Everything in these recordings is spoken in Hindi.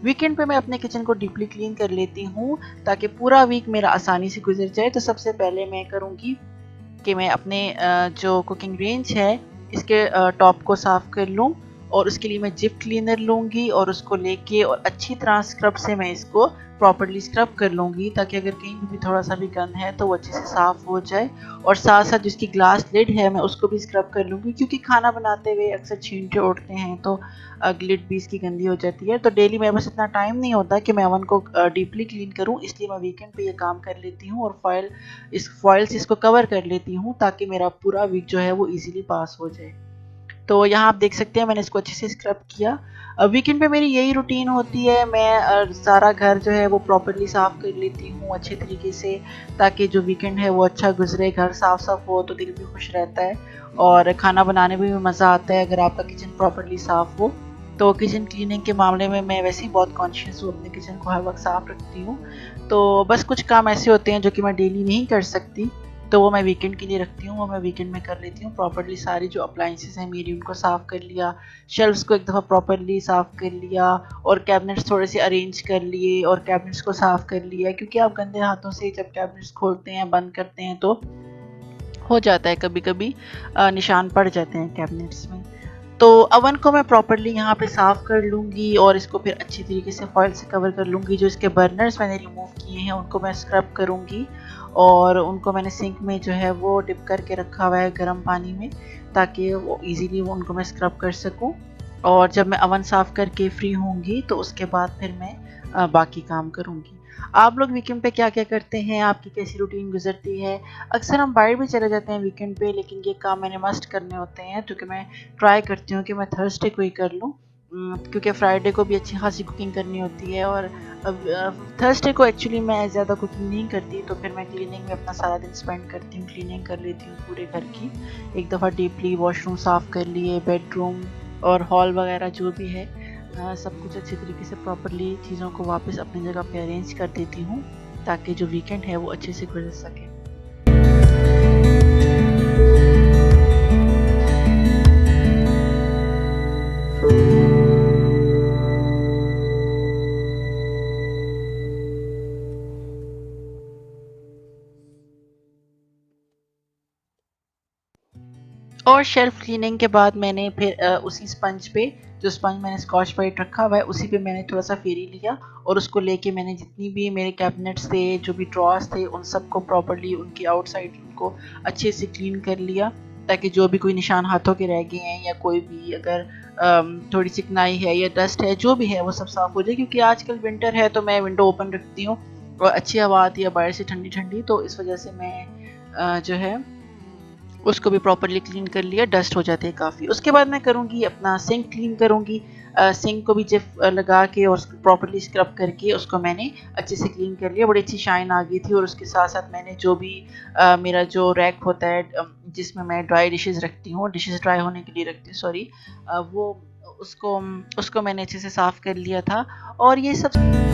वीकेंड पे मैं अपने किचन को डीपली क्लीन कर लेती हूँ ताकि पूरा वीक मेरा आसानी से गुजर जाए। तो सबसे पहले मैं करूँगी कि मैं अपने जो कुकिंग रेंज है इसके टॉप को साफ़ कर लूँ, और उसके लिए मैं जिप क्लीनर लूँगी और उसको लेके और अच्छी तरह स्क्रब से मैं इसको प्रॉपर्ली स्क्रब कर लूँगी, ताकि अगर कहीं भी थोड़ा सा भी गंद है तो वो अच्छे से साफ़ हो जाए। और साथ साथ जिसकी ग्लास लिड है मैं उसको भी स्क्रब कर लूँगी, क्योंकि खाना बनाते हुए अक्सर छींटे उड़ते हैं तो लिड भी इसकी गंदी हो जाती है। तो डेली मेरे पास इतना टाइम नहीं होता कि मैं ओवन को डीपली क्लीन करूँ, इसलिए मैं वीकेंड पे ये काम कर लेती हूँ और इस फॉइल से इसको कवर कर लेती हूँ ताकि मेरा पूरा वीक जो है वो इजीली पास हो जाए। तो यहाँ आप देख सकते हैं मैंने इसको अच्छे से स्क्रब किया। वीकेंड पे मेरी यही रूटीन होती है, मैं सारा घर जो है वो प्रॉपर्ली साफ़ कर लेती हूँ अच्छे तरीके से, ताकि जो वीकेंड है वो अच्छा गुजरे, घर साफ़ साफ़ हो तो दिल भी खुश रहता है और खाना बनाने में भी मज़ा आता है अगर आपका किचन प्रॉपर्ली साफ़ हो। तो किचन क्लीनिंग के मामले में मैं वैसे ही बहुत कॉन्शियस हूँ, अपने किचन को हर वक्त साफ़ रखती हूँ। तो बस कुछ काम ऐसे होते हैं जो कि मैं डेली नहीं कर सकती, तो वो मैं वीकेंड के लिए रखती हूँ, वो मैं वीकेंड में कर लेती हूँ। प्रॉपर्ली सारी जो अप्लाइंसेस हैं मेरी उनको साफ़ कर लिया, शेल्फ्स को एक दफ़ा प्रॉपर्ली साफ़ कर लिया और कैबिनेट्स थोड़े से अरेंज कर लिए और कैबिनेट्स को साफ़ कर लिया, क्योंकि आप गंदे हाथों से जब कैबिनेट्स खोलते हैं बंद करते हैं तो हो जाता है कभी कभी निशान पड़ जाते हैं कैबिनेट्स में। तो अवन को मैं प्रॉपर्ली यहाँ पे साफ़ कर लूँगी और इसको फिर अच्छी तरीके से फॉइल से कवर कर लूँगी। जो इसके बर्नर्स मैंने रिमूव किए हैं उनको मैं स्क्रब करूँगी और उनको मैंने सिंक में जो है वो डिप करके रखा हुआ है गर्म पानी में, ताकि वो इजीली वो उनको मैं स्क्रब कर सकूँ। और जब मैं अवन साफ़ करके फ्री होंगी तो उसके बाद फिर मैं बाकी काम करूँगी। आप लोग वीकेंड पे क्या क्या करते हैं, आपकी कैसी रूटीन गुजरती है? अक्सर हम बाहर भी चले जाते हैं वीकेंड पे, लेकिन ये काम मैंने मस्ट करने होते हैं, क्योंकि मैं ट्राई करती हूँ कि मैं थर्सडे को ही कर लूँ, क्योंकि फ्राइडे को भी अच्छी खासी कुकिंग करनी होती है। और थर्सडे को एक्चुअली मैं ज़्यादा कुकिंग नहीं करती, तो फिर मैं क्लीनिंग में अपना सारा दिन स्पेंड करती हूँ, क्लीनिंग कर लेती हूँ पूरे घर की। एक दफ़ा डीपली वॉशरूम साफ़ कर लिए, बेडरूम और हॉल वगैरह जो भी है सब कुछ अच्छे तरीके से प्रॉपर्ली चीज़ों को वापस अपनी जगह पे अरेंज कर देती हूँ, ताकि जो वीकेंड है वो अच्छे से गुजर सके। और शेल्फ क्लीनिंग के बाद मैंने फिर उसी स्पंज पे, जो स्पंज मैंने स्कॉच ब्राइट रखा हुआ है उसी पे मैंने थोड़ा सा फेरी लिया और उसको लेके मैंने जितनी भी मेरे कैबिनेट्स थे, जो भी ड्रॉर्स थे, उन सबको प्रॉपर्ली उनकी आउटसाइड उनको अच्छे से क्लीन कर लिया, ताकि जो भी कोई निशान हाथों के रह गए हैं या कोई भी अगर थोड़ी चिकनाई है या डस्ट है जो भी है वो सब साफ़ हो जाए। क्योंकि आजकल विंटर है तो मैं विंडो ओपन रखती हूँ और अच्छी हवा आती है बाहर से ठंडी ठंडी, तो इस वजह से मैं जो है उसको भी प्रॉपर्ली क्लीन कर लिया, डस्ट हो जाती है काफ़ी। उसके बाद मैं करूँगी अपना सिंक क्लीन करूँगी। सिंक को भी जिप लगा के और प्रॉपर्ली स्क्रब करके उसको मैंने अच्छे से क्लीन कर लिया, बड़ी अच्छी शाइन आ गई थी। और उसके साथ साथ मैंने जो भी मेरा जो रैक होता है जिसमें मैं ड्राई डिशेस रखती हूँ, डिशेस ड्राई होने के लिए रखती हूँ, सॉरी, वो उसको उसको मैंने अच्छे से साफ़ कर लिया था। और ये सब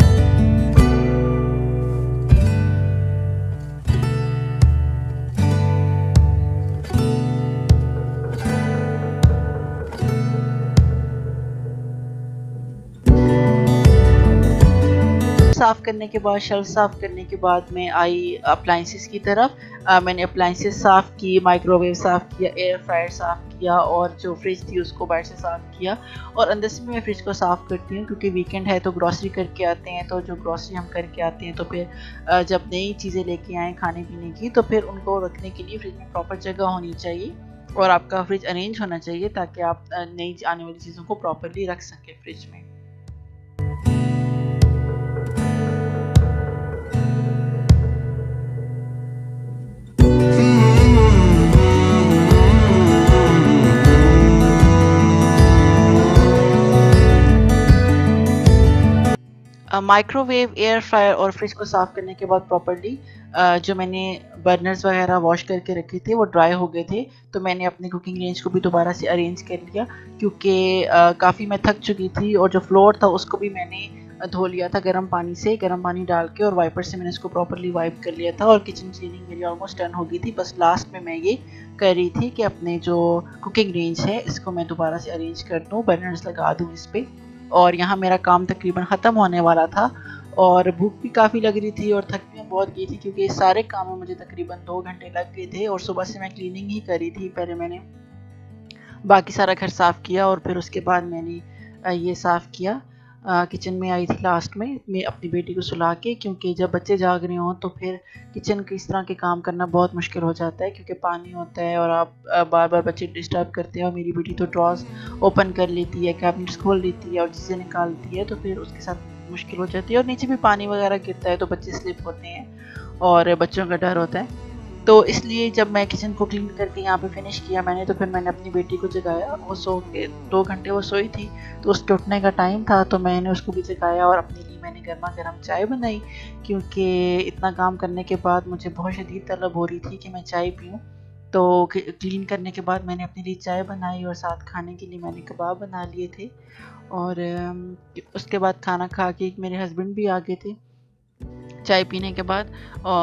साफ़ करने के बाद, शेल्फ साफ़ करने के बाद मैं आई अप्लाइंसेस की तरफ। मैंने अप्लाइंसेस साफ़ की, माइक्रोवेव साफ़ किया, एयर फ्रायर साफ़ किया और जो फ्रिज थी उसको बाहर से साफ़ किया। और अंदर से भी मैं फ्रिज को साफ़ करती हूँ, क्योंकि वीकेंड है तो ग्रॉसरी करके आते हैं, तो जो ग्रॉसरी हम करके आते हैं तो फिर जब नई चीज़ें लेके आएँ खाने पीने की, तो फिर उनको रखने के लिए फ्रिज में प्रॉपर जगह होनी चाहिए और आपका फ्रिज अरेंज होना चाहिए, ताकि आप नई आने वाली चीज़ों को प्रॉपरली रख सकें फ्रिज में। माइक्रोवेव, एयर फ्रायर और फ्रिज को साफ़ करने के बाद प्रॉपर्ली जो मैंने बर्नर्स वगैरह वॉश करके रखे थे वो ड्राई हो गए थे, तो मैंने अपनी कुकिंग रेंज को भी दोबारा से अरेंज कर लिया, क्योंकि काफ़ी मैं थक चुकी थी। और जो फ्लोर था उसको भी मैंने धो लिया था गर्म पानी से, गर्म पानी डाल के, और वाइपर से मैंने इसको प्रॉपर्ली वाइप कर लिया था। और किचन क्लीनिंग मेरी ऑलमोस्ट डन हो गई थी, बस लास्ट में मैं ये कर रही थी कि अपने जो कुकिंग रेंज है इसको मैं दोबारा से अरेंज कर दूँ, बर्नर्स लगा दूँ इस पर। और यहाँ मेरा काम तकरीबन ख़त्म होने वाला था और भूख भी काफ़ी लग रही थी और थक भी बहुत गई थी क्योंकि इस सारे काम में मुझे तकरीबन 2 घंटे लग गए थे और सुबह से मैं क्लीनिंग ही करी थी। पहले मैंने बाकी सारा घर साफ़ किया और फिर उसके बाद मैंने ये साफ़ किया। किचन में आई थी लास्ट में मैं अपनी बेटी को सुला के, क्योंकि जब बच्चे जाग रहे हों तो फिर किचन के इस तरह के काम करना बहुत मुश्किल हो जाता है क्योंकि पानी होता है और आप बार बार बच्चे डिस्टर्ब करते हैं। और मेरी बेटी तो ड्रॉज ओपन कर लेती है, कैबिनेट्स खोल लेती है और चीज़ें निकालती है, तो फिर उसके साथ मुश्किल हो जाती है। और नीचे भी पानी वगैरह गिरता है तो बच्चे स्लिप होते हैं और बच्चों का डर होता है। तो इसलिए जब मैं किचन को क्लीन करके यहाँ पे फिनिश किया मैंने, तो फिर मैंने अपनी बेटी को जगाया। वो सो के 2 घंटे वो सोई थी तो उसके उठने का टाइम था, तो मैंने उसको भी जगाया और अपने लिए मैंने गर्मा गर्म चाय बनाई क्योंकि इतना काम करने के बाद मुझे बहुत शदीद तलब हो रही थी कि मैं चाय पीऊँ। तो क्लीन करने के बाद मैंने अपने लिए चाय बनाई और साथ खाने के लिए मैंने कबाब बना लिए थे। और उसके बाद खाना खा के मेरे हस्बैंड भी आ गए थे चाय पीने के बाद।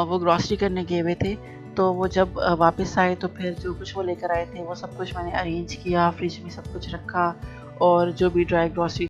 वो ग्रॉसरी करने गए हुए थे, तो वो जब वापस आए तो फिर जो कुछ वो लेकर आए थे वो सब कुछ मैंने अरेंज किया, फ्रिज में सब कुछ रखा और जो भी ड्राई ग्रॉसरी